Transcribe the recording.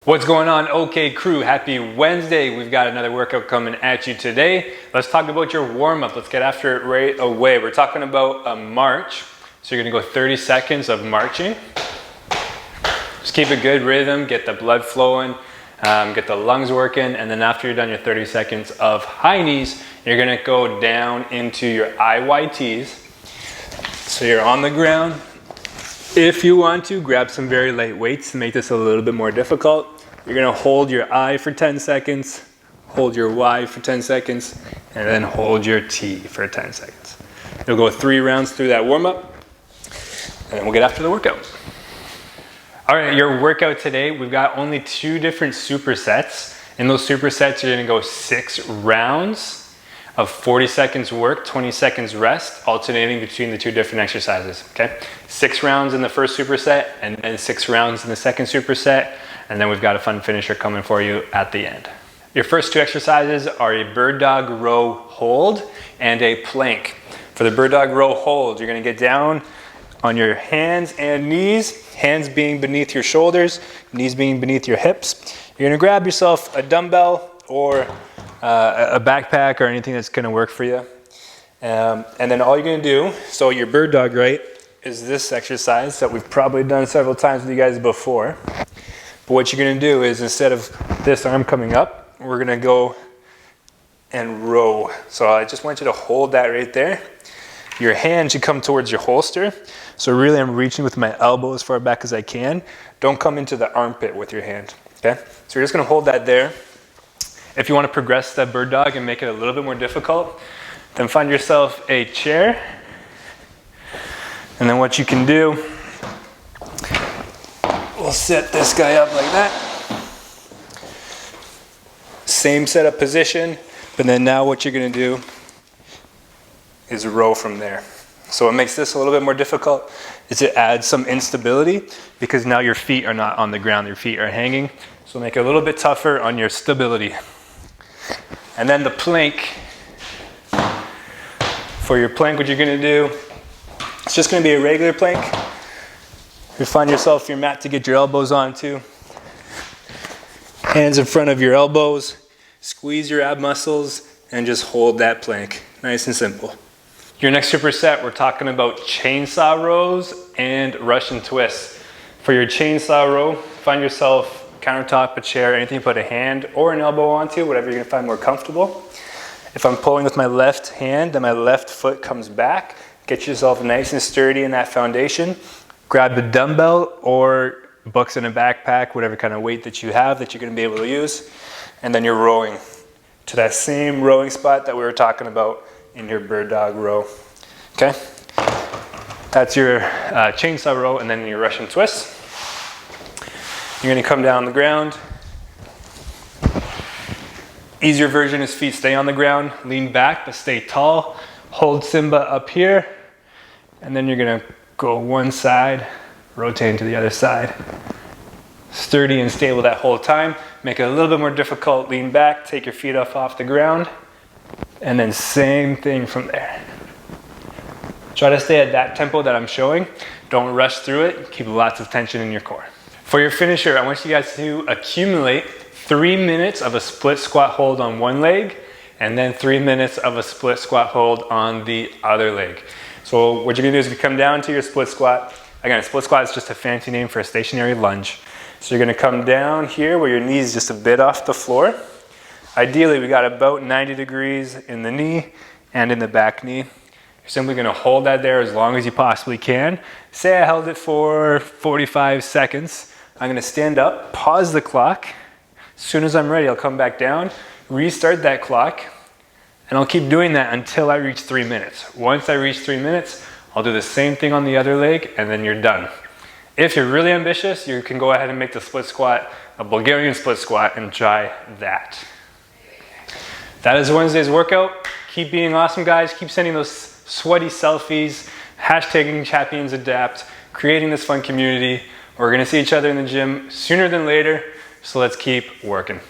What's going on, OK crew? Happy Wednesday. We've got another workout coming at you today. Let's talk about your warm-up. Let's get after it right away. We're talking about a march. So you're gonna go 30 seconds of marching. Just keep a good rhythm, get the blood flowing, get the lungs working, and then after you're done your 30 seconds of high knees, you're gonna go down into your IYTs. So you're on the ground. If you want to, grab some very light weights to make this a little bit more difficult. You're gonna hold your I for 10 seconds, hold your Y for 10 seconds, and then hold your T for 10 seconds. You'll go 3 rounds through that warm-up, and then we'll get after the workout. All right, your workout today, we've got only 2 different supersets. In those supersets, you're gonna go 6 rounds of 40 seconds work, 20 seconds rest, alternating between the 2 different exercises, okay? 6 rounds in the first superset, and then 6 rounds in the second superset, and then we've got a fun finisher coming for you at the end. Your first 2 exercises are a bird dog row hold and a plank. For the bird dog row hold, you're gonna get down on your hands and knees, hands being beneath your shoulders, knees being beneath your hips. You're gonna grab yourself a dumbbell or a backpack or anything that's gonna work for you. And then all you're gonna do, so your bird dog, right, is this exercise that we've probably done several times with you guys before. But what you're gonna do is instead of this arm coming up, we're gonna go and row. So I just want you to hold that right there. Your hand should come towards your holster. So really I'm reaching with my elbow as far back as I can. Don't come into the armpit with your hand, okay? So you're just gonna hold that there. If you want to progress the bird dog and make it a little bit more difficult, then find yourself a chair. And then what you can do, we'll set this guy up like that. Same setup position, but then now what you're going to do is row from there. So what makes this a little bit more difficult is it adds some instability because now your feet are not on the ground, your feet are hanging. So make it a little bit tougher on your stability. And then the plank. For your plank, what you're gonna do, it's just gonna be a regular plank. You find yourself your mat to get your elbows onto. Hands in front of your elbows, squeeze your ab muscles, and just hold that plank. Nice and simple. Your next superset, we're talking about chainsaw rows and Russian twists. For your chainsaw row, find yourself countertop, a chair, anything you put a hand or an elbow onto, whatever you're gonna find more comfortable. If I'm pulling with my left hand, then my left foot comes back. Get yourself nice and sturdy in that foundation. Grab the dumbbell or books in a backpack, whatever kind of weight that you have that you're gonna be able to use. And then you're rowing to that same rowing spot that we were talking about in your bird dog row, okay? That's your chainsaw row and then your Russian twist. You're gonna come down on the ground. Easier version is feet stay on the ground, lean back, but stay tall. Hold Simba up here, and then you're gonna go one side, rotate to the other side. Sturdy and stable that whole time. Make it a little bit more difficult, lean back, take your feet off the ground, and then same thing from there. Try to stay at that tempo that I'm showing. Don't rush through it, keep lots of tension in your core. For your finisher, I want you guys to accumulate 3 minutes of a split squat hold on one leg, and then 3 minutes of a split squat hold on the other leg. So what you're gonna do is you come down to your split squat. Again, a split squat is just a fancy name for a stationary lunge. So you're gonna come down here where your knee is just a bit off the floor. Ideally, we got about 90 degrees in the knee and in the back knee. You're simply gonna hold that there as long as you possibly can. Say I held it for 45 seconds. I'm gonna stand up, pause the clock. As soon as I'm ready, I'll come back down, restart that clock, and I'll keep doing that until I reach 3 minutes. Once I reach 3 minutes, I'll do the same thing on the other leg, and then you're done. If you're really ambitious, you can go ahead and make the split squat a Bulgarian split squat and try that. That is Wednesday's workout. Keep being awesome, guys. Keep sending those sweaty selfies, hashtagging Champions Adapt, creating this fun community. We're gonna see each other in the gym sooner than later, so let's keep working.